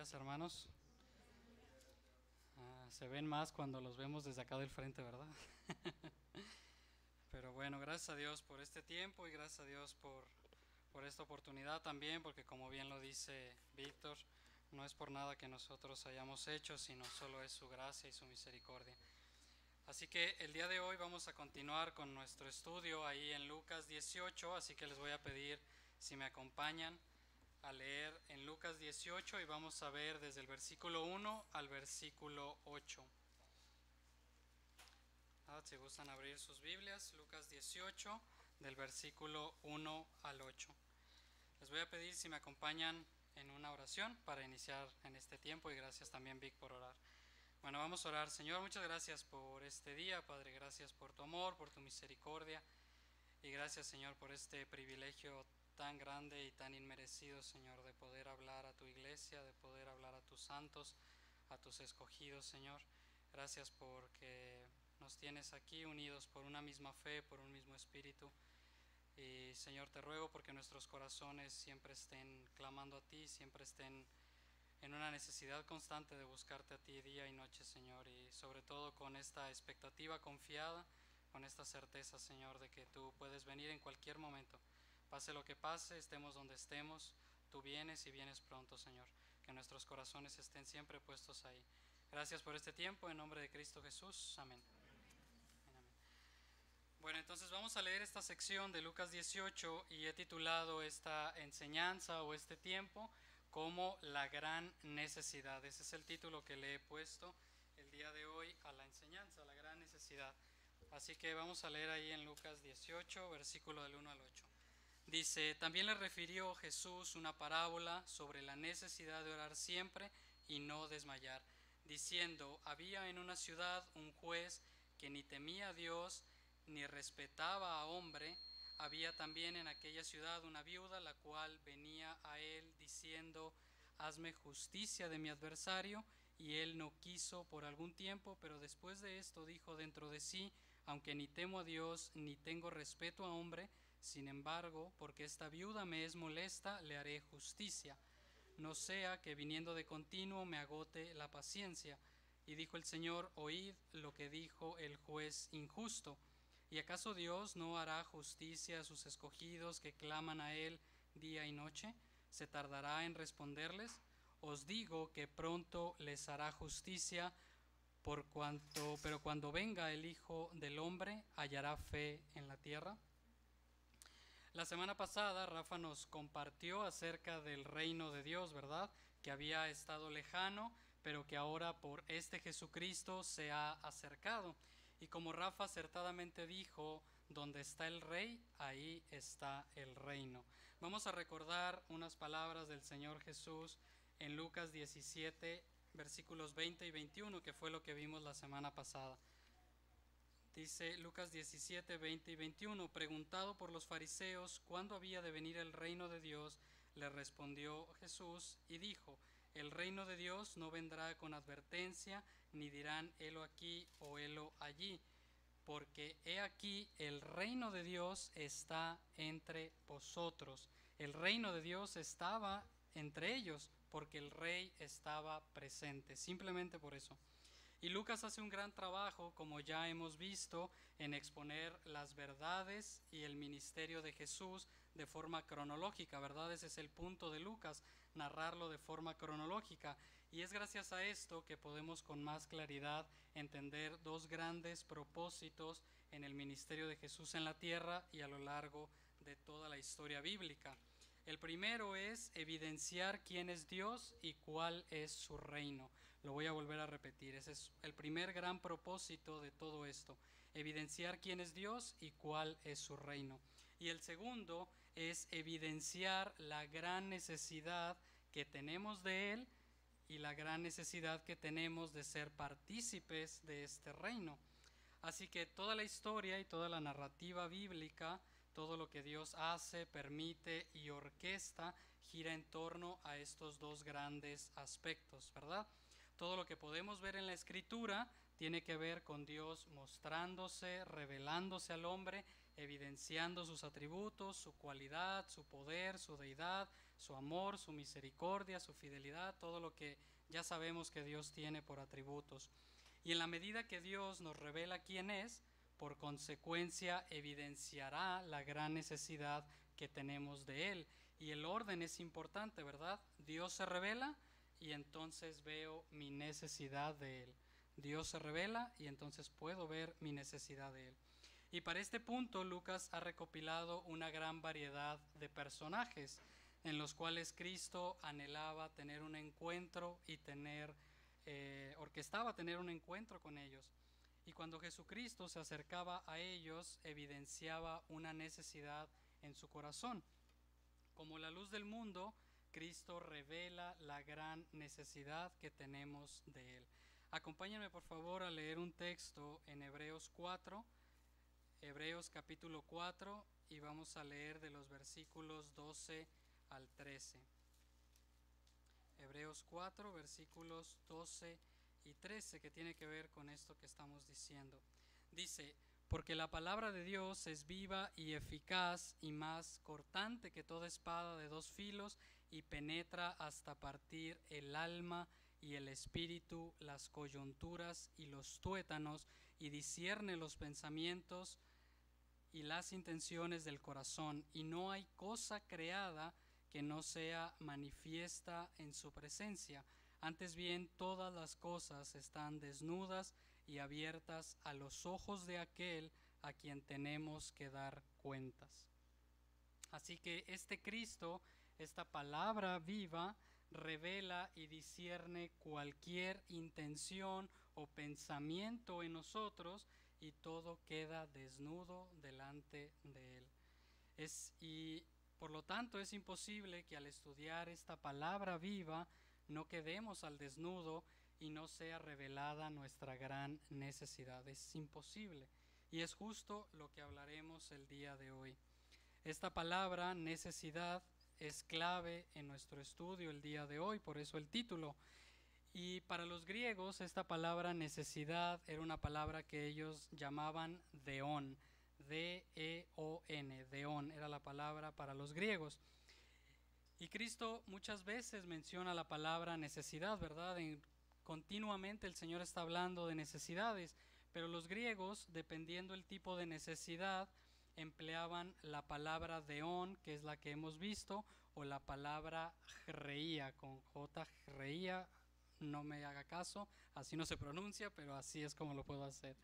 días, hermanos. Se ven más cuando los vemos desde acá del frente, ¿verdad? Pero bueno, gracias a Dios por este tiempo y gracias a Dios por esta oportunidad también, porque como bien lo dice Víctor, no es por nada que nosotros hayamos hecho, sino solo es su gracia y su misericordia. Así que el día de hoy vamos a continuar con nuestro estudio ahí en Lucas 18, así que les voy a pedir si me acompañan a leer en Lucas 18 y vamos a ver desde el versículo 1 al versículo 8. Si gustan abrir sus Biblias, Lucas 18 del versículo 1 al 8. Les voy a pedir si me acompañan en una oración para iniciar en este tiempo y gracias también Vic por orar. Bueno, vamos a orar. Señor, muchas gracias por este día, Padre, gracias por tu amor, por tu misericordia y gracias, Señor, por este privilegio tan grande y tan inmerecido, Señor, de poder hablar a tu iglesia, de poder hablar a tus santos, a tus escogidos, Señor. Gracias porque nos tienes aquí unidos por una misma fe, por un mismo espíritu. Y Señor, te ruego porque nuestros corazones siempre estén clamando a ti, siempre estén en una necesidad constante de buscarte a ti día y noche, Señor, y sobre todo con esta expectativa confiada, con esta certeza, Señor, de que tú puedes venir en cualquier momento. Pase lo que pase, estemos donde estemos, tú vienes y vienes pronto, Señor. Que nuestros corazones estén siempre puestos ahí. Gracias por este tiempo, en nombre de Cristo Jesús. Amén. Amén. Bueno, entonces vamos a leer esta sección de Lucas 18 y he titulado esta enseñanza o este tiempo como la gran necesidad. Ese es el título que le he puesto el día de hoy a la enseñanza, la gran necesidad. Así que vamos a leer ahí en Lucas 18, versículo del 1 al 8. Dice, también le refirió Jesús una parábola sobre la necesidad de orar siempre y no desmayar, diciendo, había en una ciudad un juez que ni temía a Dios ni respetaba a hombre. Había también en aquella ciudad una viuda, la cual venía a él diciendo, hazme justicia de mi adversario, y él no quiso por algún tiempo, pero después de esto dijo dentro de sí, aunque ni temo a Dios ni tengo respeto a hombre, sin embargo, porque esta viuda me es molesta, le haré justicia, no sea que viniendo de continuo me agote la paciencia. Y dijo el Señor, oíd lo que dijo el juez injusto. ¿Y acaso Dios no hará justicia a sus escogidos que claman a Él día y noche? ¿Se tardará en responderles? Os digo que pronto les hará justicia, pero cuando venga el Hijo del Hombre, ¿hallará fe en la tierra? La semana pasada Rafa nos compartió acerca del reino de Dios, ¿verdad? Que había estado lejano, pero que ahora por este Jesucristo se ha acercado. Y como Rafa acertadamente dijo, donde está el rey, ahí está el reino. Vamos a recordar unas palabras del Señor Jesús en Lucas 17, versículos 20 y 21, que fue lo que vimos la semana pasada. Dice Lucas 17, 20 y 21, preguntado por los fariseos cuándo había de venir el reino de Dios, le respondió Jesús y dijo, el reino de Dios no vendrá con advertencia, ni dirán helo aquí o helo allí, porque he aquí el reino de Dios está entre vosotros. El reino de Dios estaba entre ellos, porque el rey estaba presente, simplemente por eso. Y Lucas hace un gran trabajo, como ya hemos visto, en exponer las verdades y el ministerio de Jesús de forma cronológica, ¿verdad? Ese es el punto de Lucas, narrarlo de forma cronológica. Y es gracias a esto que podemos con más claridad entender dos grandes propósitos en el ministerio de Jesús en la tierra y a lo largo de toda la historia bíblica. El primero es evidenciar quién es Dios y cuál es su reino. Lo voy a volver a repetir. Ese es el primer gran propósito de todo esto. Evidenciar quién es Dios y cuál es su reino. Y el segundo es evidenciar la gran necesidad que tenemos de Él y la gran necesidad que tenemos de ser partícipes de este reino. Así que toda la historia y toda la narrativa bíblica, todo lo que Dios hace, permite y orquesta gira en torno a estos dos grandes aspectos, ¿verdad? Todo lo que podemos ver en la Escritura tiene que ver con Dios mostrándose, revelándose al hombre evidenciando sus atributos, su cualidad, su poder, su deidad, su amor, su misericordia, su fidelidad, todo lo que ya sabemos que Dios tiene por atributos. Y en la medida que Dios nos revela quién es, por consecuencia evidenciará la gran necesidad que tenemos de Él. Y el orden es importante, ¿verdad? Dios se revela y entonces veo mi necesidad de Él. Dios se revela y entonces puedo ver mi necesidad de Él. Y para este punto Lucas ha recopilado una gran variedad de personajes en los cuales Cristo anhelaba tener un encuentro y orquestaba tener un encuentro con ellos. Y cuando Jesucristo se acercaba a ellos, evidenciaba una necesidad en su corazón. Como la luz del mundo, Cristo revela la gran necesidad que tenemos de Él. Acompáñenme por favor a leer un texto en Hebreos 4, Hebreos capítulo 4, y vamos a leer de los versículos 12 al 13. Hebreos 4, versículos 12 y 13, que tiene que ver con esto que estamos diciendo. Dice: porque la palabra de Dios es viva y eficaz y más cortante que toda espada de dos filos, y penetra hasta partir el alma y el espíritu, las coyunturas y los tuétanos, y discierne los pensamientos y las intenciones del corazón, y no hay cosa creada que no sea manifiesta en su presencia. Antes bien, todas las cosas están desnudas y abiertas a los ojos de aquel a quien tenemos que dar cuentas. Así que este Cristo, esta palabra viva, revela y discierne cualquier intención o pensamiento en nosotros, y todo queda desnudo delante de Él. Y por lo tanto es imposible que al estudiar esta palabra viva no quedemos al desnudo y no sea revelada nuestra gran necesidad. Es imposible. Y es justo lo que hablaremos el día de hoy. Esta palabra necesidad es clave en nuestro estudio el día de hoy, por eso el título. Y para los griegos esta palabra necesidad era una palabra que ellos llamaban deón, D-E-O-N, deón era la palabra para los griegos. Y Cristo muchas veces menciona la palabra necesidad, ¿verdad? Continuamente el Señor está hablando de necesidades, pero los griegos, dependiendo el tipo de necesidad, empleaban la palabra deón, que es la que hemos visto, o la palabra reía, con J, reía. No me haga caso, así no se pronuncia, pero así es como lo puedo hacer.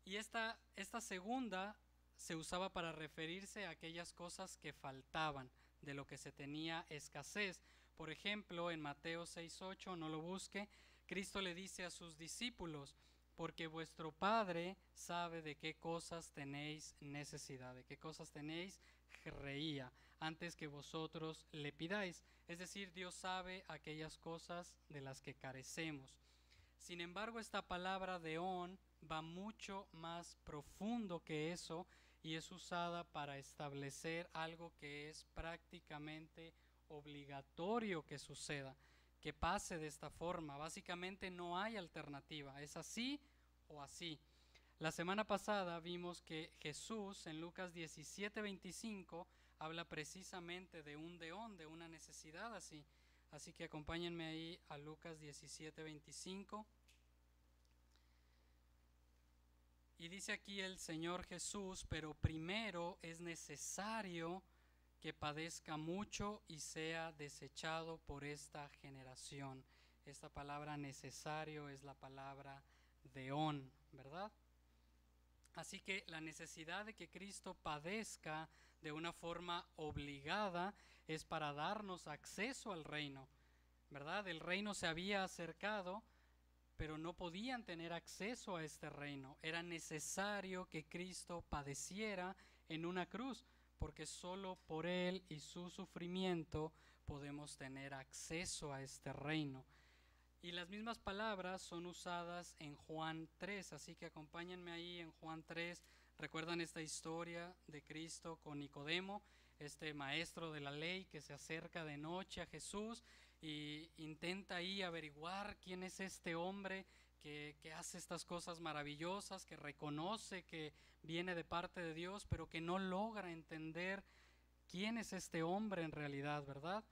Y esta segunda se usaba para referirse a aquellas cosas que faltaban, de lo que se tenía escasez. Por ejemplo, en Mateo 6:8, no lo busque, Cristo le dice a sus discípulos: porque vuestro Padre sabe de qué cosas tenéis necesidad, de qué cosas tenéis reía, antes que vosotros le pidáis. Es decir, Dios sabe aquellas cosas de las que carecemos. Sin embargo, esta palabra deón va mucho más profundo que eso y es usada para establecer algo que es prácticamente obligatorio que suceda, que pase de esta forma. Básicamente no hay alternativa, es así o así. La semana pasada vimos que Jesús en Lucas 17:25 habla precisamente de un deón, de una necesidad así. Así que acompáñenme ahí a Lucas 17:25. Y dice aquí el Señor Jesús: pero primero es necesario que padezca mucho y sea desechado por esta generación. Esta palabra necesario es la palabra deón, ¿verdad? Así que la necesidad de que Cristo padezca de una forma obligada es para darnos acceso al reino, ¿verdad? El reino se había acercado, pero no podían tener acceso a este reino. Era necesario que Cristo padeciera en una cruz, porque solo por Él y su sufrimiento podemos tener acceso a este reino. Y las mismas palabras son usadas en Juan 3, así que acompáñenme ahí en Juan 3. ¿Recuerdan esta historia de Cristo con Nicodemo, este maestro de la ley que se acerca de noche a Jesús y intenta ahí averiguar quién es este hombre que hace estas cosas maravillosas, que reconoce que viene de parte de Dios, pero que no logra entender quién es este hombre en realidad, ¿verdad?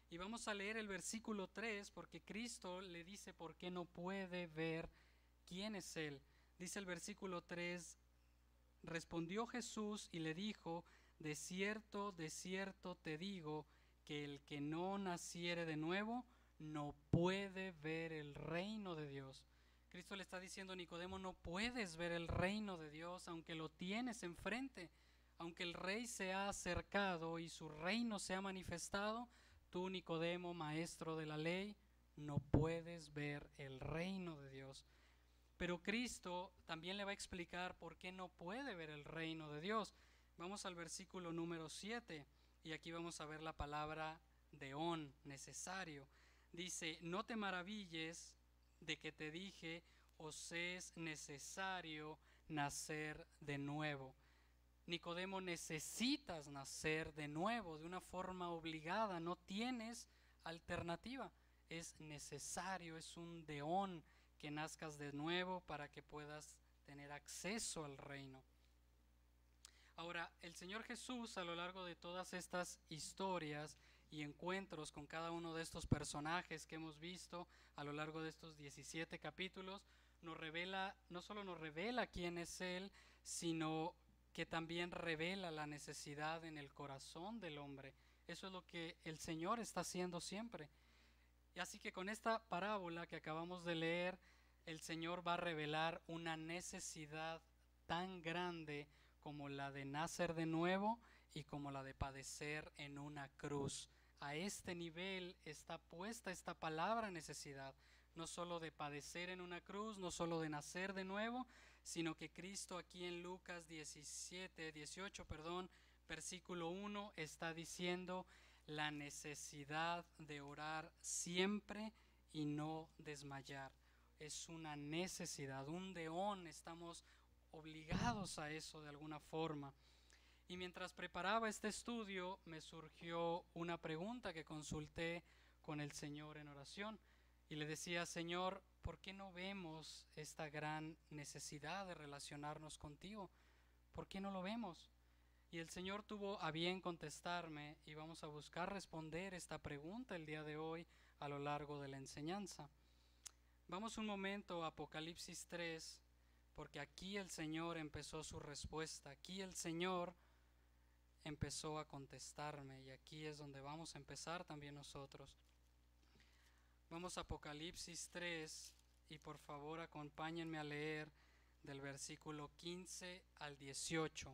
Y vamos a leer el versículo 3 porque Cristo le dice por qué no puede ver quién es Él. Dice el versículo 3, respondió Jesús y le dijo, de cierto te digo, que el que no naciere de nuevo no puede ver el reino de Dios. Cristo le está diciendo a Nicodemo, no puedes ver el reino de Dios aunque lo tienes enfrente, aunque el rey se ha acercado y su reino se ha manifestado, tú, Nicodemo, maestro de la ley, no puedes ver el reino de Dios. Pero Cristo también le va a explicar por qué no puede ver el reino de Dios. Vamos al versículo número 7 y aquí vamos a ver la palabra deón, necesario. Dice, no te maravilles de que te dije, os es necesario nacer de nuevo. Nicodemo, necesitas nacer de nuevo, de una forma obligada, no tienes alternativa. Es necesario, es un deón que nazcas de nuevo para que puedas tener acceso al reino. Ahora, el Señor Jesús, a lo largo de todas estas historias y encuentros con cada uno de estos personajes que hemos visto a lo largo de estos 17 capítulos, nos revela, no solo nos revela quién es Él, sino que también revela la necesidad en el corazón del hombre. Eso es lo que el Señor está haciendo siempre. Y así que con esta parábola que acabamos de leer, el Señor va a revelar una necesidad tan grande como la de nacer de nuevo y como la de padecer en una cruz. A este nivel está puesta esta palabra necesidad, no solo de padecer en una cruz, no solo de nacer de nuevo, sino que Cristo aquí en Lucas 18, versículo 1 está diciendo la necesidad de orar siempre y no desmayar. Es una necesidad, un deón, estamos obligados a eso de alguna forma. Y mientras preparaba este estudio me surgió una pregunta que consulté con el Señor en oración y le decía, Señor, ¿por qué no vemos esta gran necesidad de relacionarnos contigo? ¿Por qué no lo vemos? Y el Señor tuvo a bien contestarme y vamos a buscar responder esta pregunta el día de hoy a lo largo de la enseñanza. Vamos un momento a Apocalipsis 3, porque aquí el Señor empezó su respuesta, aquí el Señor empezó a contestarme y aquí es donde vamos a empezar también nosotros. Vamos a Apocalipsis 3 y por favor acompáñenme a leer del versículo 15 al 18.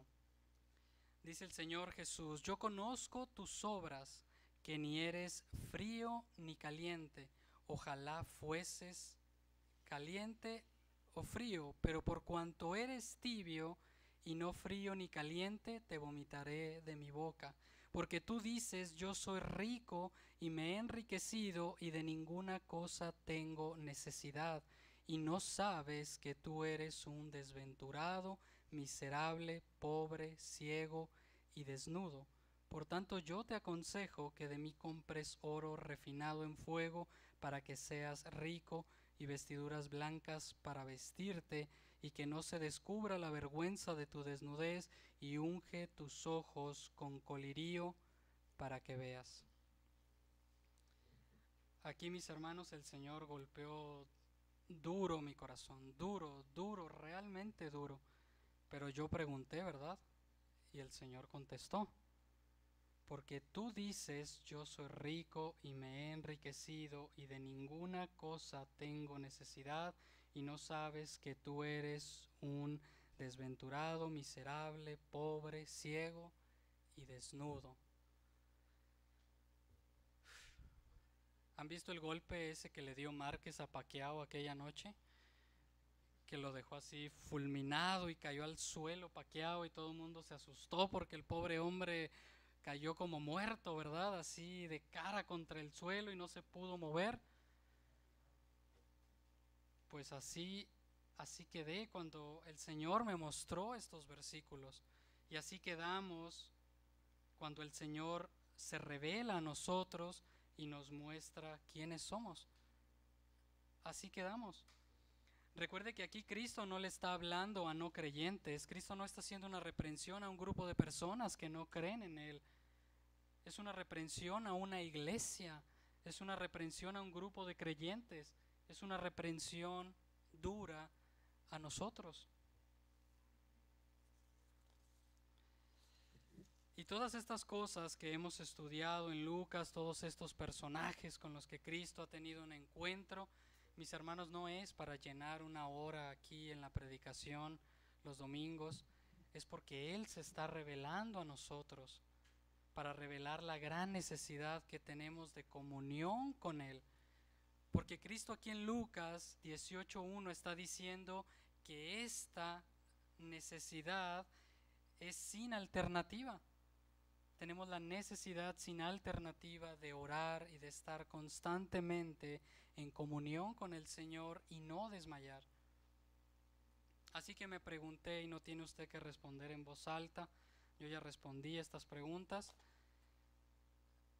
Dice el Señor Jesús, yo conozco tus obras, que ni eres frío ni caliente. Ojalá fueses caliente o frío, pero por cuanto eres tibio y no frío ni caliente, te vomitaré de mi boca. Porque tú dices, yo soy rico y me he enriquecido y de ninguna cosa tengo necesidad, y no sabes que tú eres un desventurado, miserable, pobre, ciego y desnudo. Por tanto yo te aconsejo que de mí compres oro refinado en fuego para que seas rico, y vestiduras blancas para vestirte, y que no se descubra la vergüenza de tu desnudez, y unge tus ojos con colirio para que veas. Aquí, mis hermanos, el Señor golpeó duro mi corazón, duro, realmente duro. Pero yo pregunté, ¿verdad? Y el Señor contestó, porque tú dices, yo soy rico y me he enriquecido y de ninguna cosa tengo necesidad, y no sabes que tú eres un desventurado, miserable, pobre, ciego y desnudo. ¿Han visto el golpe ese que le dio Márquez a Pacquiao aquella noche? Que lo dejó así fulminado y cayó al suelo Pacquiao y todo el mundo se asustó porque el pobre hombre cayó como muerto, ¿verdad? Así de cara contra el suelo y no se pudo mover. Pues así quedé cuando el Señor me mostró estos versículos. Y así quedamos cuando el Señor se revela a nosotros y nos muestra quiénes somos. Así quedamos. Recuerde que aquí Cristo no le está hablando a no creyentes, Cristo no está haciendo una reprensión a un grupo de personas que no creen en Él. Es una reprensión a una iglesia, es una reprensión a un grupo de creyentes, es una reprensión dura a nosotros. Y todas estas cosas que hemos estudiado en Lucas, todos estos personajes con los que Cristo ha tenido un encuentro, mis hermanos, no es para llenar una hora aquí en la predicación los domingos, es porque Él se está revelando a nosotros, para revelar la gran necesidad que tenemos de comunión con Él. Porque Cristo aquí en Lucas 18:1 está diciendo que esta necesidad es sin alternativa. Tenemos la necesidad sin alternativa de orar y de estar constantemente en comunión con el Señor y no desmayar. Así que me pregunté, y no tiene usted que responder en voz alta, yo ya respondí estas preguntas,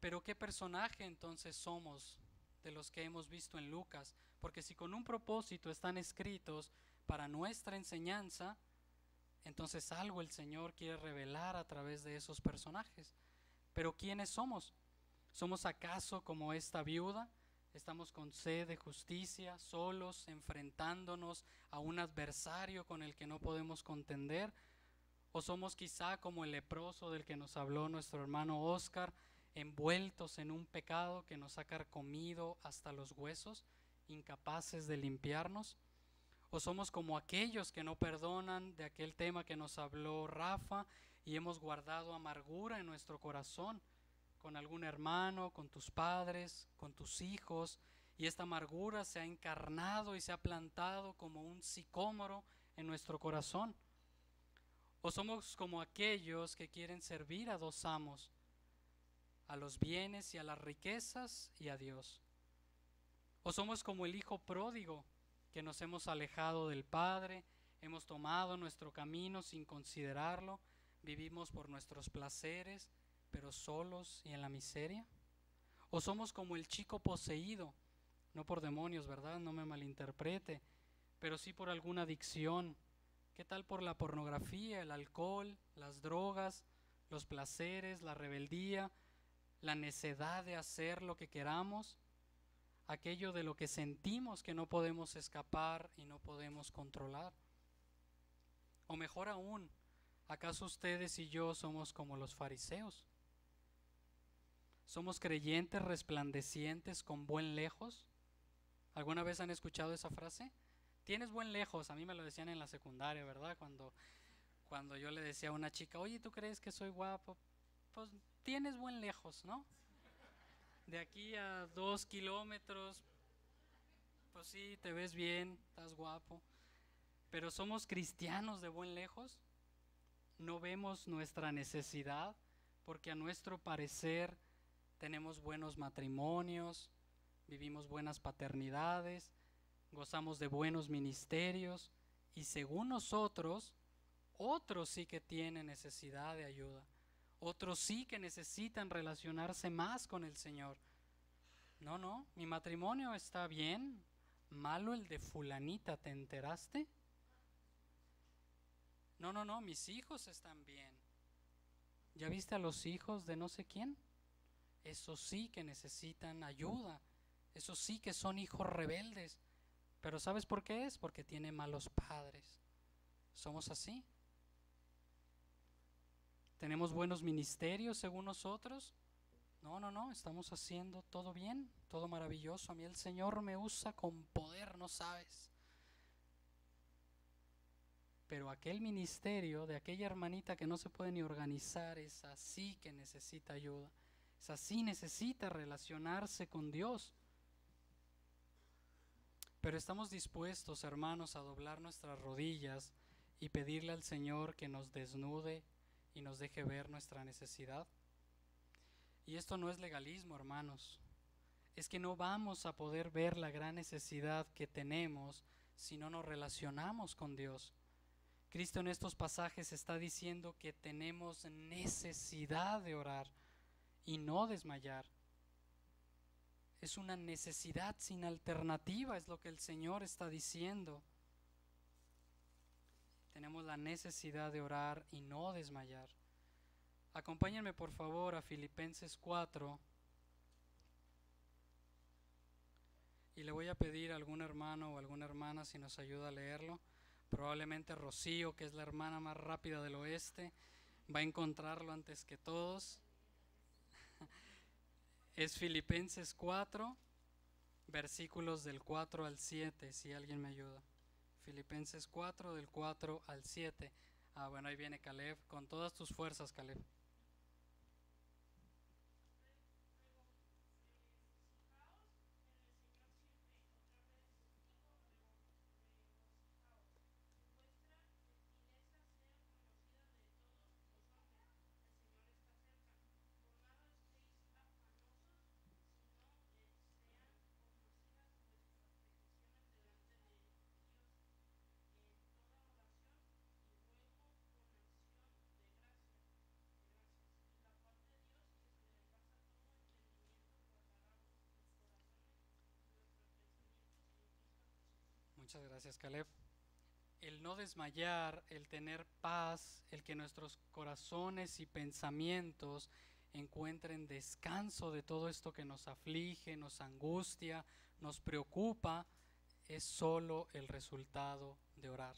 pero ¿qué personaje entonces somos de los que hemos visto en Lucas? Porque si con un propósito están escritos para nuestra enseñanza, entonces algo el Señor quiere revelar a través de esos personajes. Pero ¿quiénes somos? ¿Somos acaso como esta viuda? ¿Estamos con sed de justicia, solos, enfrentándonos a un adversario con el que no podemos contender? ¿O somos quizá como el leproso del que nos habló nuestro hermano Oscar, envueltos en un pecado que nos ha carcomido hasta los huesos, incapaces de limpiarnos? ¿O somos como aquellos que no perdonan, de aquel tema que nos habló Rafa, y hemos guardado amargura en nuestro corazón con algún hermano, con tus padres, con tus hijos, y esta amargura se ha encarnado y se ha plantado como un sicómoro en nuestro corazón? ¿O somos como aquellos que quieren servir a dos amos, a los bienes y a las riquezas y a Dios? ¿O somos como el hijo pródigo, que nos hemos alejado del Padre, hemos tomado nuestro camino sin considerarlo, vivimos por nuestros placeres, pero solos y en la miseria? ¿O somos como el chico poseído, no por demonios, ¿verdad? No me malinterprete, pero sí por alguna adicción? ¿Qué tal por la pornografía, el alcohol, las drogas, los placeres, la rebeldía, la necedad de hacer lo que queramos? Aquello de lo que sentimos que no podemos escapar y no podemos controlar. O mejor aún, ¿acaso ustedes y yo somos como los fariseos? ¿Somos creyentes resplandecientes con buen lejos? ¿Alguna vez han escuchado esa frase? Tienes buen lejos. A mí me lo decían en la secundaria, ¿verdad? Cuando yo le decía a una chica, oye, ¿tú crees que soy guapo? Pues tienes buen lejos, ¿no? De aquí a 2 kilómetros, pues sí, te ves bien, estás guapo. Pero ¿somos cristianos de buen lejos? ¿No vemos nuestra necesidad? Porque a nuestro parecer tenemos buenos matrimonios, vivimos buenas paternidades, gozamos de buenos ministerios, y según nosotros, otros sí que tienen necesidad de ayuda. Otros sí que necesitan relacionarse más con el Señor. No, mi matrimonio está bien. Malo el de fulanita, ¿te enteraste? No, mis hijos están bien. ¿Ya viste a los hijos de no sé quién? Esos sí que necesitan ayuda. Esos sí que son hijos rebeldes. Pero ¿sabes por qué es? Porque tienen malos padres. Somos así. ¿Tenemos buenos ministerios según nosotros? No, estamos haciendo todo bien, todo maravilloso. A mí el Señor me usa con poder, no sabes. Pero aquel ministerio de aquella hermanita que no se puede ni organizar, es así que necesita ayuda. Es así, necesita relacionarse con Dios. Pero estamos dispuestos, hermanos, a doblar nuestras rodillas y pedirle al Señor que nos desnude y nos deje ver nuestra necesidad. Y esto no es legalismo, hermanos. Es que no vamos a poder ver la gran necesidad que tenemos si no nos relacionamos con Dios. Cristo en estos pasajes está diciendo que tenemos necesidad de orar y no desmayar. Es una necesidad sin alternativa, es lo que el Señor está diciendo. tenemos la necesidad de orar y no desmayar. Acompáñenme por favor a Filipenses 4 y le voy a pedir a algún hermano o alguna hermana si nos ayuda a leerlo. Probablemente Rocío, que es la hermana más rápida del oeste, va a encontrarlo antes que todos. Es Filipenses 4, versículos del 4 al 7, si alguien me ayuda. Filipenses 4, del 4 al 7. Bueno, ahí viene Caleb, con todas tus fuerzas, Caleb. Muchas gracias, Caleb. El no desmayar, el tener paz, el que nuestros corazones y pensamientos encuentren descanso de todo esto que nos aflige, nos angustia, nos preocupa, es solo el resultado de orar.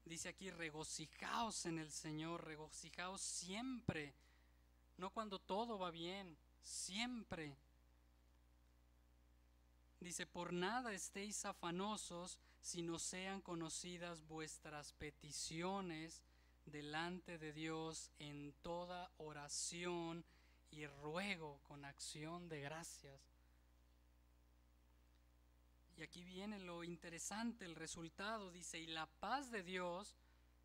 Dice aquí, regocijaos en el Señor, regocijaos siempre, no cuando todo va bien, siempre. Dice, por nada estéis afanosos, sino sean conocidas vuestras peticiones delante de Dios en toda oración y ruego con acción de gracias. Y aquí viene lo interesante, el resultado, dice, y la paz de Dios,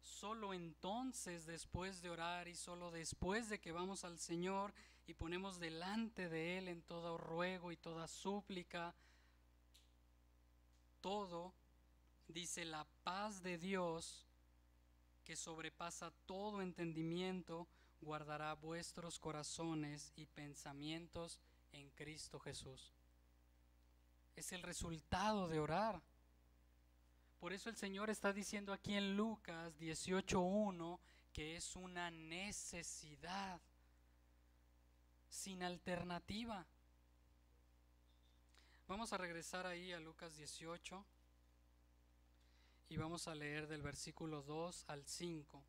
solo entonces después de orar y solo después de que vamos al Señor y ponemos delante de Él en todo ruego y toda súplica, todo, dice, la paz de Dios que sobrepasa todo entendimiento, guardará vuestros corazones y pensamientos en Cristo Jesús. Es el resultado de orar. Por eso el Señor está diciendo aquí en Lucas 18:1 que es una necesidad sin alternativa. Vamos a regresar ahí a Lucas 18 y vamos a leer del versículo 2 al 5.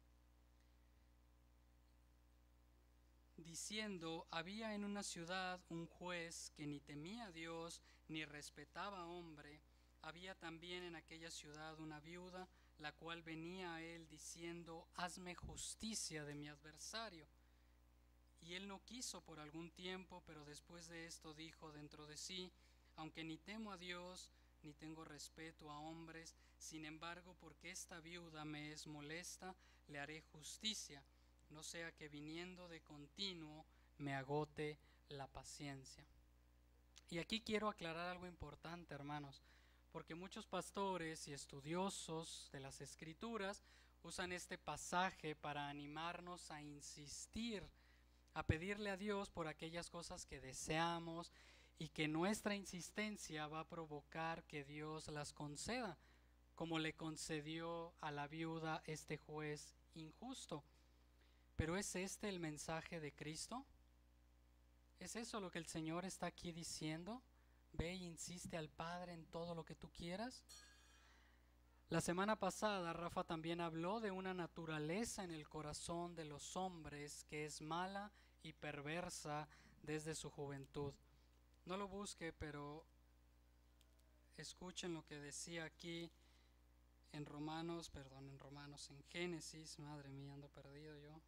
Diciendo, había en una ciudad un juez que ni temía a Dios ni respetaba a hombre. Había también en aquella ciudad una viuda, la cual venía a él diciendo, hazme justicia de mi adversario. Y él no quiso por algún tiempo, pero después de esto dijo dentro de sí, aunque ni temo a Dios, ni tengo respeto a hombres, sin embargo, porque esta viuda me es molesta, le haré justicia, no sea que viniendo de continuo me agote la paciencia. Y aquí quiero aclarar algo importante, hermanos, porque muchos pastores y estudiosos de las Escrituras usan este pasaje para animarnos a insistir, a pedirle a Dios por aquellas cosas que deseamos y que nuestra insistencia va a provocar que Dios las conceda, como le concedió a la viuda este juez injusto. Pero ¿es este el mensaje de Cristo? ¿Es eso lo que el Señor está aquí diciendo? Ve e insiste al Padre en todo lo que tú quieras. La semana pasada Rafa también habló de una naturaleza en el corazón de los hombres que es mala y perversa desde su juventud. No lo busque, pero escuchen lo que decía aquí en en Génesis, madre mía, ando perdido yo.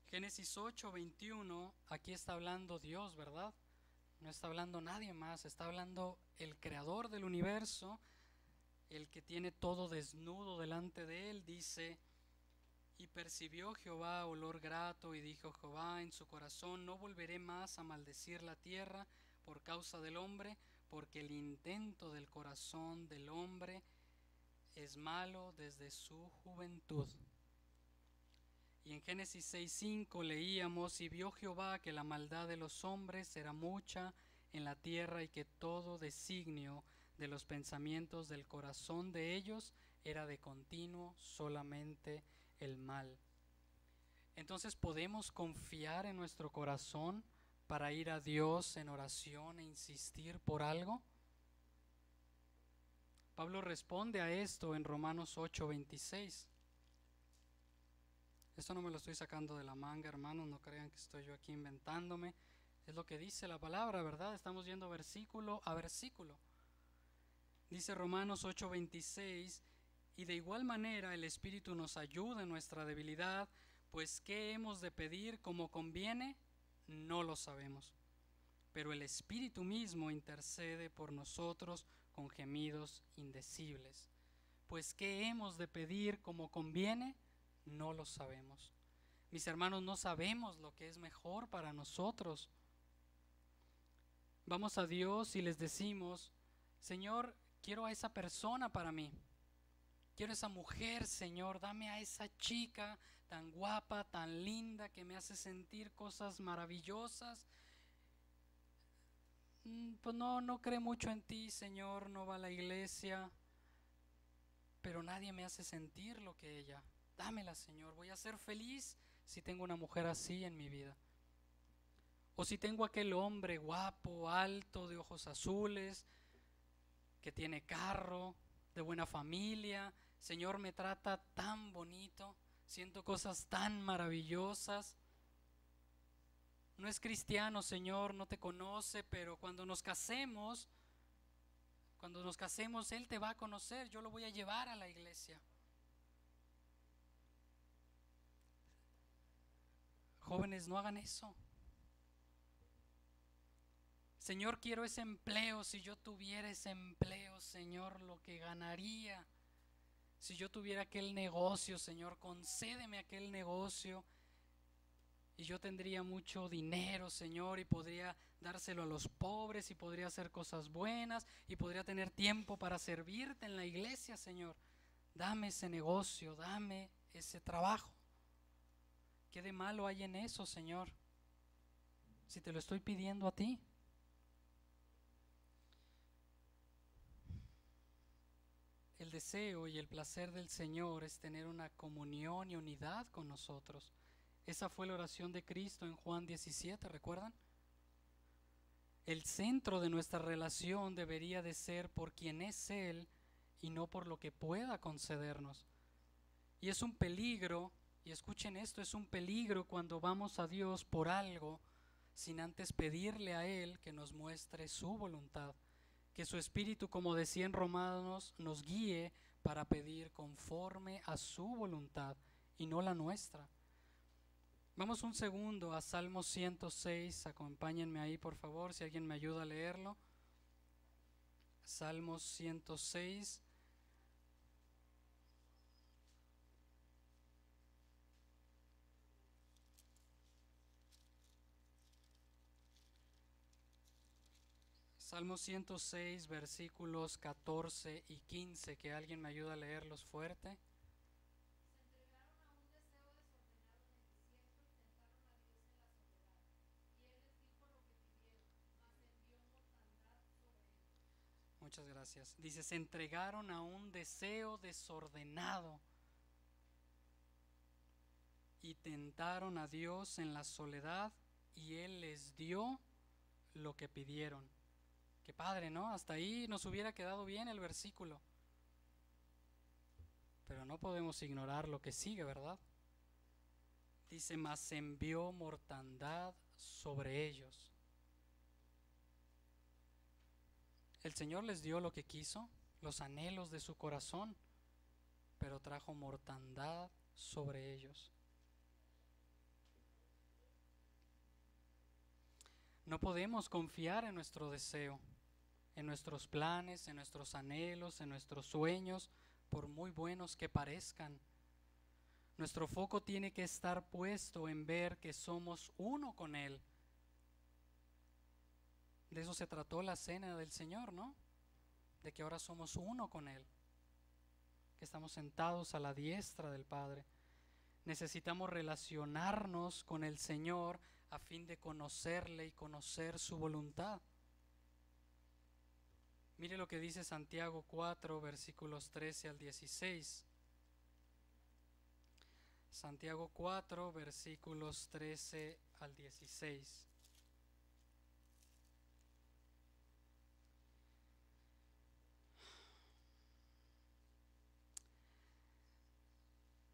Génesis 8:21, aquí está hablando Dios, ¿verdad? No está hablando nadie más, está hablando el creador del universo, el que tiene todo desnudo delante de él. Dice, y percibió Jehová olor grato, y dijo Jehová en su corazón, no volveré más a maldecir la tierra por causa del hombre, porque el intento del corazón del hombre es malo desde su juventud. Y en Génesis 6:5 leíamos, y vio Jehová que la maldad de los hombres era mucha en la tierra, y que todo designio de los pensamientos del corazón de ellos era de continuo solamente el mal. Entonces, ¿podemos confiar en nuestro corazón para ir a Dios en oración e insistir por algo? Pablo responde a esto en Romanos 8:26. Esto no me lo estoy sacando de la manga, hermanos, no crean que estoy yo aquí inventándome. Es lo que dice la palabra, ¿verdad? Estamos yendo versículo a versículo. Dice Romanos 8:26, y de igual manera el Espíritu nos ayuda en nuestra debilidad, pues ¿qué hemos de pedir como conviene? No lo sabemos. Pero el Espíritu mismo intercede por nosotros con gemidos indecibles. Pues ¿qué hemos de pedir como conviene? No lo sabemos. Mis hermanos, no sabemos lo que es mejor para nosotros. Vamos a Dios y les decimos: Señor, quiero a esa persona para mí. Quiero esa mujer, Señor, dame a esa chica tan guapa, tan linda, que me hace sentir cosas maravillosas. Pues no cree mucho en ti, Señor, no va a la iglesia, pero nadie me hace sentir lo que ella. Dámela, Señor, voy a ser feliz si tengo una mujer así en mi vida. O si tengo aquel hombre guapo, alto, de ojos azules, que tiene carro, de buena familia. Señor, me trata tan bonito, siento cosas tan maravillosas. No es cristiano, Señor, no te conoce, pero cuando nos casemos, Él te va a conocer, yo lo voy a llevar a la iglesia. Jóvenes, no hagan eso. Señor, quiero ese empleo. Si yo tuviera ese empleo, Señor, lo que ganaría. Si yo tuviera aquel negocio, Señor, concédeme aquel negocio y yo tendría mucho dinero, Señor, y podría dárselo a los pobres y podría hacer cosas buenas y podría tener tiempo para servirte en la iglesia, Señor. Dame ese negocio, dame ese trabajo. ¿Qué de malo hay en eso, Señor? Si te lo estoy pidiendo a ti. El deseo y el placer del Señor es tener una comunión y unidad con nosotros. Esa fue la oración de Cristo en Juan 17, ¿recuerdan? El centro de nuestra relación debería de ser por quien es Él y no por lo que pueda concedernos. Y es un peligro, y escuchen esto, es un peligro cuando vamos a Dios por algo sin antes pedirle a Él que nos muestre su voluntad. Que su Espíritu, como decía en Romanos, nos guíe para pedir conforme a su voluntad y no la nuestra. Vamos un segundo a Salmo 106, acompáñenme ahí por favor, si alguien me ayuda a leerlo. Salmo 106. Salmo 106, versículos 14 y 15, que alguien me ayuda a leerlos fuerte. Muchas gracias. Dice, se entregaron a un deseo desordenado y tentaron a Dios en la soledad y Él les dio lo que pidieron. Qué padre, ¿no? Hasta ahí nos hubiera quedado bien el versículo. Pero no podemos ignorar lo que sigue, ¿verdad? Dice, mas envió mortandad sobre ellos. El Señor les dio lo que quiso, los anhelos de su corazón, pero trajo mortandad sobre ellos. No podemos confiar en nuestro deseo, en nuestros planes, en nuestros anhelos, en nuestros sueños, por muy buenos que parezcan. Nuestro foco tiene que estar puesto en ver que somos uno con Él. De eso se trató la cena del Señor, ¿no? De que ahora somos uno con Él, que estamos sentados a la diestra del Padre. Necesitamos relacionarnos con el Señor a fin de conocerle y conocer su voluntad. Mire lo que dice Santiago 4, versículos 13 al 16. Santiago 4, versículos 13 al 16.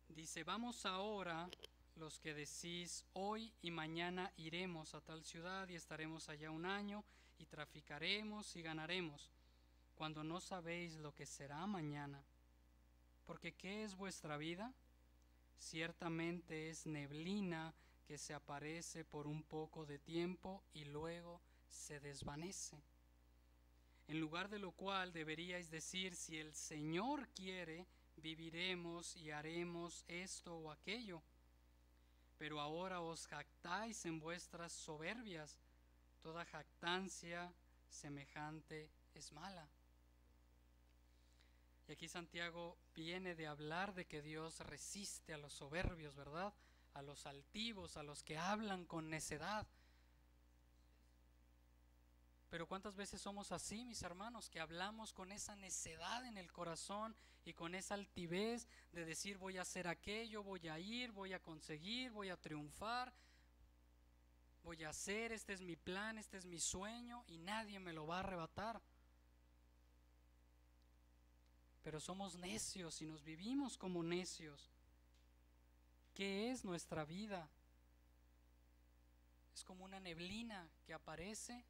Dice: vamos ahora los que decís, hoy y mañana iremos a tal ciudad y estaremos allá un año y traficaremos y ganaremos, cuando no sabéis lo que será mañana. Porque ¿qué es vuestra vida? Ciertamente es neblina que se aparece por un poco de tiempo y luego se desvanece. En lugar de lo cual deberíais decir, si el Señor quiere, viviremos y haremos esto o aquello. Pero ahora os jactáis en vuestras soberbias. Toda jactancia semejante es mala. Y aquí Santiago viene de hablar de que Dios resiste a los soberbios, ¿verdad? A los altivos, a los que hablan con necedad. Pero ¿cuántas veces somos así, mis hermanos? Que hablamos con esa necedad en el corazón y con esa altivez de decir, voy a hacer aquello, voy a ir, voy a conseguir, voy a triunfar, voy a hacer, este es mi plan, este es mi sueño y nadie me lo va a arrebatar. Pero somos necios y nos vivimos como necios. ¿Qué es nuestra vida? Es como una neblina que aparece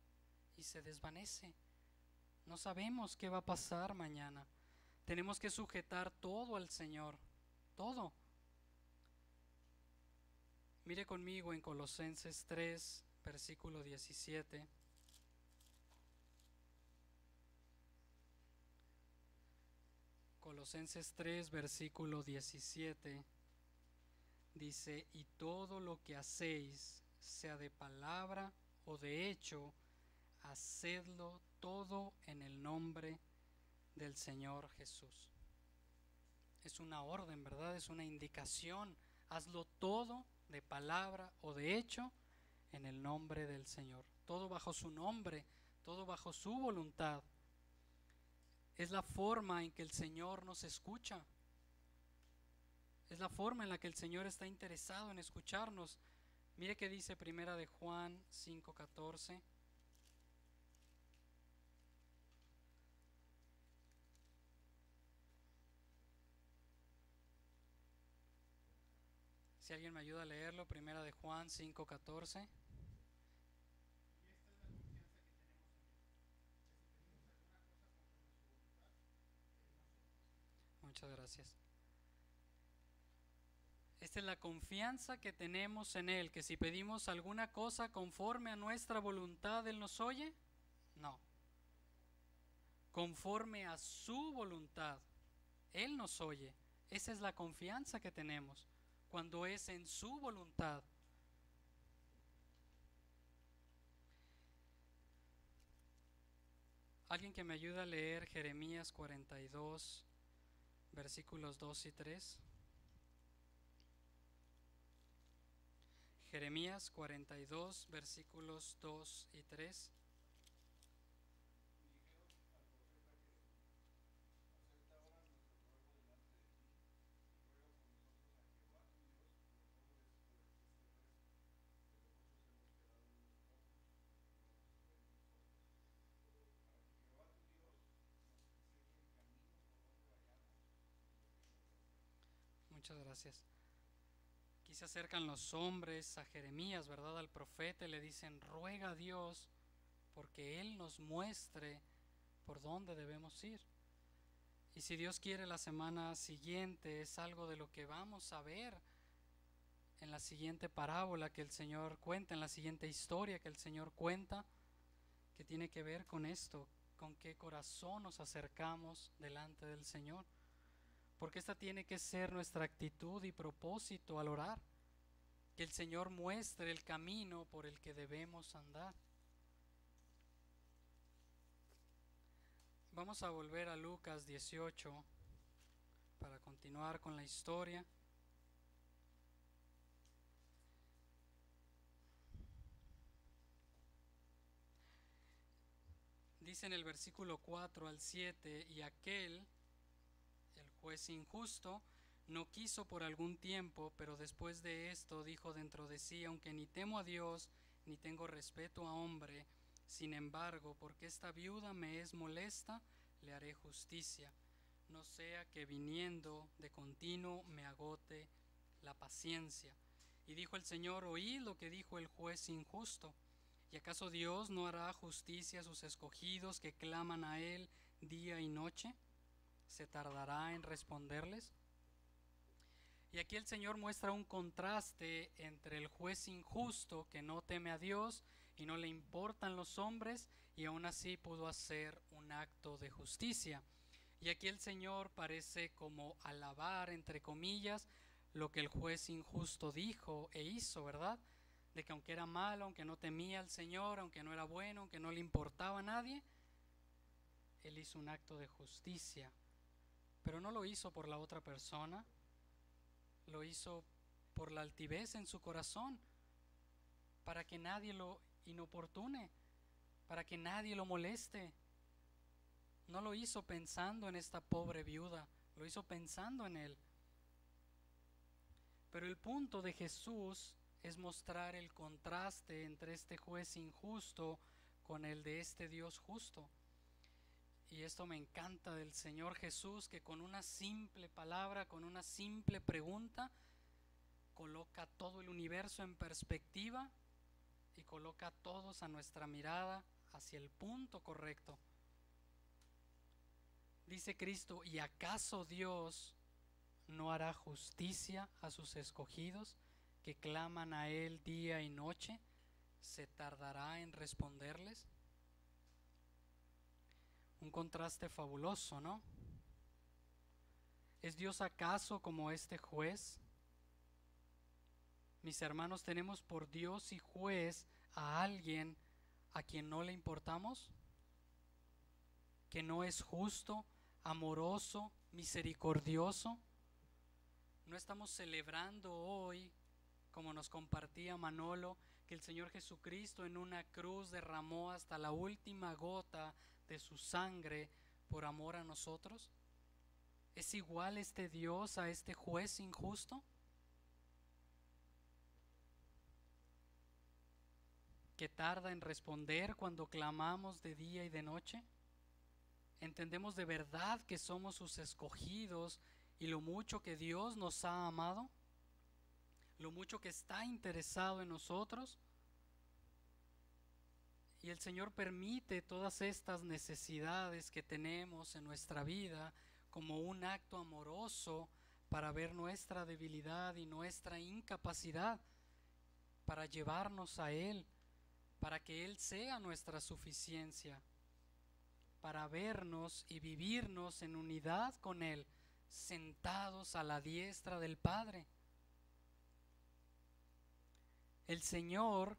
y se desvanece. No sabemos qué va a pasar mañana. Tenemos que sujetar todo al Señor, todo. Mire conmigo en Colosenses 3, versículo 17. Colosenses 3, versículo 17. Dice: y todo lo que hacéis, sea de palabra o de hecho, hacedlo todo en el nombre del Señor Jesús. Es una orden, ¿verdad? Es una indicación. Hazlo todo de palabra o de hecho en el nombre del Señor. Todo bajo su nombre, todo bajo su voluntad. Es la forma en que el Señor nos escucha. Es la forma en la que el Señor está interesado en escucharnos. Mire que dice Primera de Juan 5:14. Si alguien me ayuda a leerlo, Primera de Juan 5:14. Muchas gracias. Esta es la confianza que tenemos en Él, que si pedimos alguna cosa conforme a nuestra voluntad, Él nos oye. No. Conforme a su voluntad, Él nos oye. Esa es la confianza que tenemos, cuando es en su voluntad. Alguien que me ayude a leer Jeremías 42, versículos 2 y 3. Jeremías 42, versículos 2 y 3. Muchas gracias. Aquí se acercan los hombres a Jeremías, ¿verdad? Al profeta, y le dicen: ruega a Dios porque Él nos muestre por dónde debemos ir. Y si Dios quiere, la semana siguiente es algo de lo que vamos a ver en la siguiente parábola que el Señor cuenta, en la siguiente historia que el Señor cuenta, que tiene que ver con esto, con qué corazón nos acercamos delante del Señor. Porque esta tiene que ser nuestra actitud y propósito al orar, que el Señor muestre el camino por el que debemos andar. Vamos a volver a Lucas 18 para continuar con la historia. Dice en el versículo 4 al 7, y aquel, el juez injusto, no quiso por algún tiempo, pero después de esto dijo dentro de sí, aunque ni temo a Dios, ni tengo respeto a hombre, sin embargo, porque esta viuda me es molesta, le haré justicia, no sea que viniendo de continuo me agote la paciencia. Y dijo el Señor, oíd lo que dijo el juez injusto. ¿Y acaso Dios no hará justicia a sus escogidos que claman a Él día y noche? ¿Se tardará en responderles? Y aquí el Señor muestra un contraste entre el juez injusto que no teme a Dios y no le importan los hombres y aún así pudo hacer un acto de justicia. Y aquí el Señor parece como alabar, entre comillas, lo que el juez injusto dijo e hizo, ¿verdad? De que aunque era malo, aunque no temía al Señor, aunque no era bueno, aunque no le importaba a nadie, Él hizo un acto de justicia. Pero no lo hizo por la otra persona, lo hizo por la altivez en su corazón, para que nadie lo inoportune, para que nadie lo moleste. No lo hizo pensando en esta pobre viuda, lo hizo pensando en Él. Pero el punto de Jesús es mostrar el contraste entre este juez injusto con el de este Dios justo. Y esto me encanta del Señor Jesús, que con una simple palabra, con una simple pregunta, coloca todo el universo en perspectiva y coloca a todos a nuestra mirada hacia el punto correcto. Dice Cristo, ¿y acaso Dios no hará justicia a sus escogidos que claman a Él día y noche? ¿Se tardará en responderles? Un contraste fabuloso, ¿no? ¿Es Dios acaso como este juez? Mis hermanos, ¿tenemos por Dios y juez a alguien a quien no le importamos? ¿Que no es justo, amoroso, misericordioso? ¿No estamos celebrando hoy, como nos compartía Manolo, que el Señor Jesucristo en una cruz derramó hasta la última gota de su sangre por amor a nosotros? ¿Es igual este Dios a este juez injusto? ¿Que tarda en responder cuando clamamos de día y de noche? ¿Entendemos de verdad que somos sus escogidos y lo mucho que Dios nos ha amado? ¿Lo mucho que está interesado en nosotros? Y el Señor permite todas estas necesidades que tenemos en nuestra vida como un acto amoroso para ver nuestra debilidad y nuestra incapacidad, para llevarnos a Él, para que Él sea nuestra suficiencia, para vernos y vivirnos en unidad con Él, sentados a la diestra del Padre. El Señor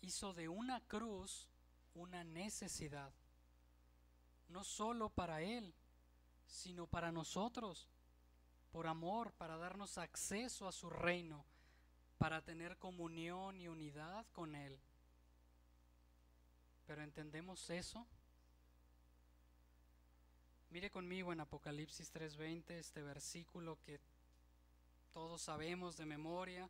hizo de una cruz una necesidad, no solo para Él, sino para nosotros, por amor, para darnos acceso a su reino, para tener comunión y unidad con Él. ¿Pero entendemos eso? Mire conmigo en Apocalipsis 3:20, este versículo que todos sabemos de memoria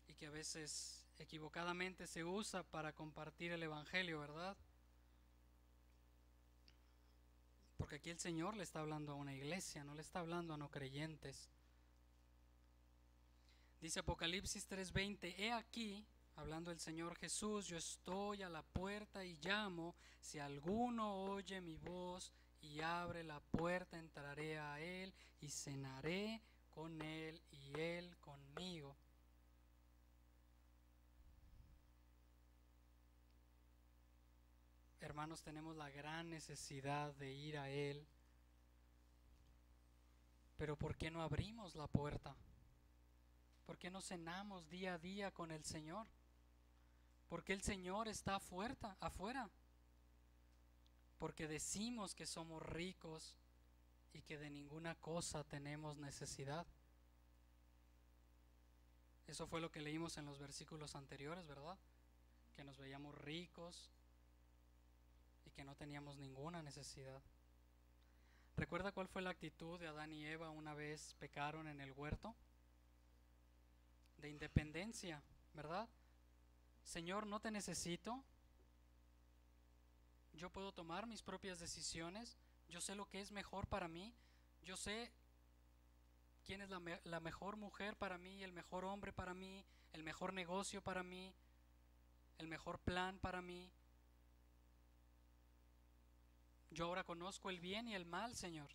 y que a veces equivocadamente se usa para compartir el Evangelio, ¿verdad? Porque aquí el Señor le está hablando a una iglesia, no le está hablando a no creyentes. Dice Apocalipsis 3:20, he aquí, hablando el Señor Jesús, yo estoy a la puerta y llamo, si alguno oye mi voz y abre la puerta, entraré a él y cenaré con él y él conmigo. Hermanos, tenemos la gran necesidad de ir a Él, pero ¿por qué no abrimos la puerta? ¿Por qué no cenamos día a día con el Señor? ¿Por qué el Señor está afuera? Porque decimos que somos ricos y que de ninguna cosa tenemos necesidad. Eso fue lo que leímos en los versículos anteriores, ¿verdad? Que nos veíamos ricos y que no teníamos ninguna necesidad. ¿Recuerda cuál fue la actitud de Adán y Eva una vez pecaron en el huerto? De independencia, ¿verdad? Señor, no te necesito. Yo puedo tomar mis propias decisiones. Yo sé lo que es mejor para mí. Yo sé quién es la mejor mujer para mí, el mejor hombre para mí, el mejor negocio para mí, el mejor plan para mí. Yo ahora conozco el bien y el mal, Señor.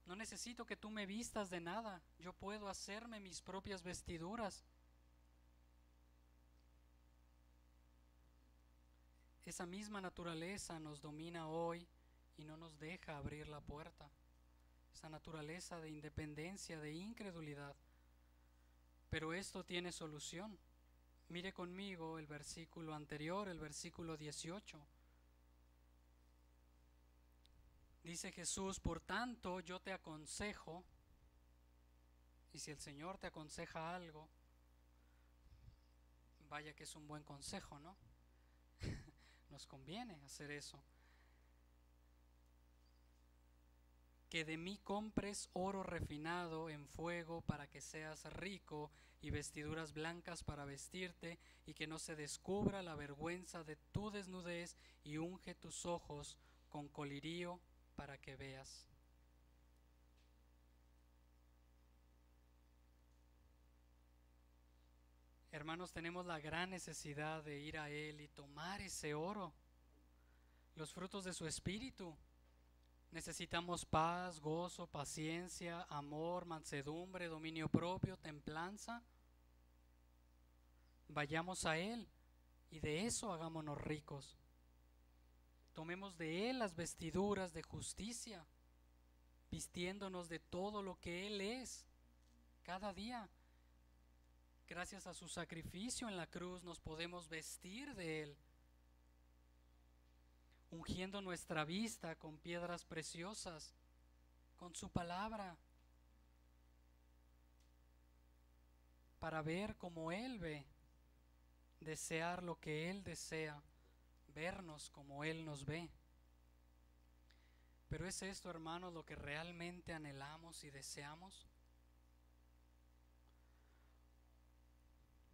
No necesito que tú me vistas de nada. Yo puedo hacerme mis propias vestiduras. Esa misma naturaleza nos domina hoy y no nos deja abrir la puerta. Esa naturaleza de independencia, de incredulidad. Pero esto tiene solución. Mire conmigo el versículo anterior, el versículo 18. Dice Jesús: por tanto yo te aconsejo, y si el Señor te aconseja algo, vaya que es un buen consejo, ¿no? Nos conviene hacer eso. Que de mí compres oro refinado en fuego para que seas rico, y vestiduras blancas para vestirte, y que no se descubra la vergüenza de tu desnudez, y unge tus ojos con colirio para que veas. Hermanos, tenemos la gran necesidad de ir a Él y tomar ese oro, los frutos de su Espíritu. Necesitamos paz, gozo, paciencia, amor, mansedumbre, dominio propio, templanza. Vayamos a Él y de eso hagámonos ricos. Tomemos de Él las vestiduras de justicia, vistiéndonos de todo lo que Él es cada día. Gracias a su sacrificio en la cruz nos podemos vestir de Él, ungiendo nuestra vista con piedras preciosas, con su palabra, para ver como Él ve, desear lo que Él desea, vernos como Él nos ve. Pero ¿es esto, hermanos, lo que realmente anhelamos y deseamos?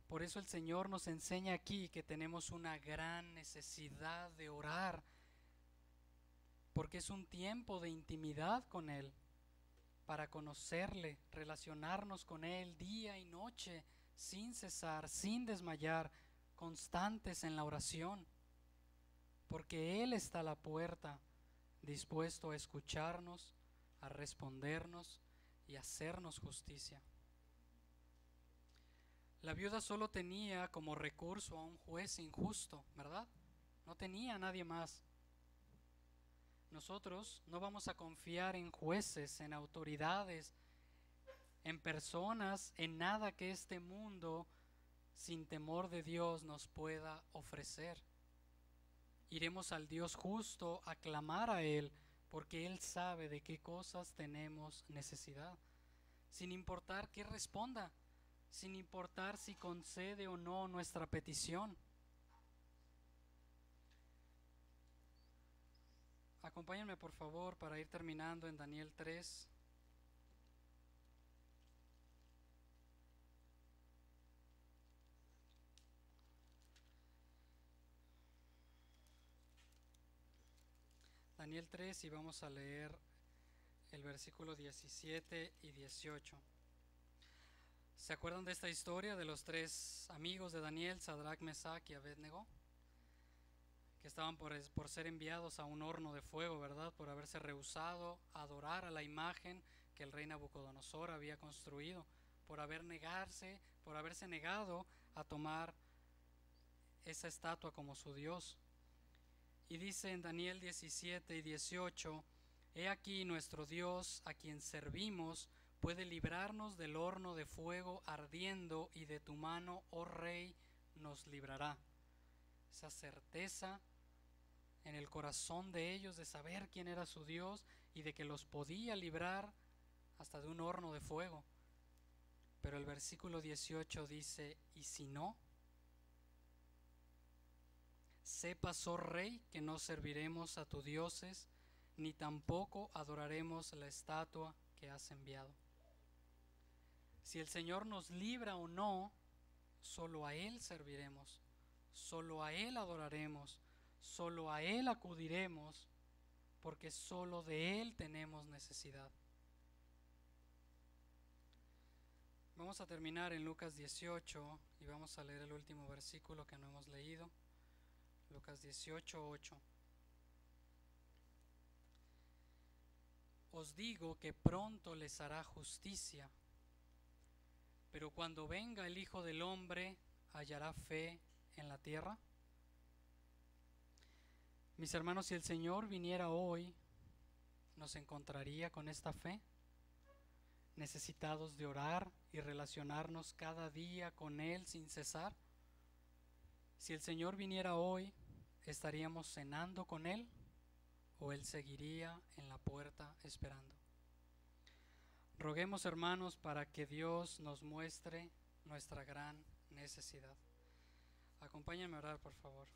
Por eso el Señor nos enseña aquí que tenemos una gran necesidad de orar, porque es un tiempo de intimidad con Él, para conocerle, relacionarnos con Él día y noche, sin cesar, sin desmayar, constantes en la oración, porque Él está a la puerta, dispuesto a escucharnos, a respondernos y a hacernos justicia. La viuda solo tenía como recurso a un juez injusto, ¿verdad? No tenía a nadie más. Nosotros no vamos a confiar en jueces, en autoridades, en personas, en nada que este mundo sin temor de Dios nos pueda ofrecer. Iremos al Dios justo a clamar a Él, porque Él sabe de qué cosas tenemos necesidad, sin importar qué responda, sin importar si concede o no nuestra petición. Acompáñenme por favor para ir terminando en Daniel 3. Daniel 3 y vamos a leer el versículo 17 y 18. ¿Se acuerdan de esta historia de los tres amigos de Daniel, Sadrach, Mesach y Abednego? Que estaban por ser enviados a un horno de fuego, ¿verdad? Por haberse rehusado a adorar a la imagen que el rey Nabucodonosor había construido, por haberse negado a tomar esa estatua como su Dios. Y dice en Daniel 17 y 18: He aquí nuestro Dios, a quien servimos, puede librarnos del horno de fuego ardiendo, y de tu mano, oh Rey, nos librará. Esa certeza en el corazón de ellos de saber quién era su Dios y de que los podía librar hasta de un horno de fuego. Pero el versículo 18 dice: ¿y si no? Sepas, oh rey, que no serviremos a tus dioses, ni tampoco adoraremos la estatua que has enviado. Si el Señor nos libra o no, solo a Él serviremos, solo a Él adoraremos, solo a Él acudiremos, porque solo de Él tenemos necesidad. Vamos a terminar en Lucas 18 y vamos a leer el último versículo que no hemos leído. Lucas 18:8. Os digo que pronto les hará justicia, pero cuando venga el Hijo del Hombre, ¿hallará fe en la tierra? Mis hermanos, si el Señor viniera hoy, ¿nos encontraría con esta fe? ¿Necesitados de orar y relacionarnos cada día con Él sin cesar? Si el Señor viniera hoy, ¿estaríamos cenando con Él o Él seguiría en la puerta esperando? Roguemos, hermanos, para que Dios nos muestre nuestra gran necesidad. Acompáñenme a orar, por favor.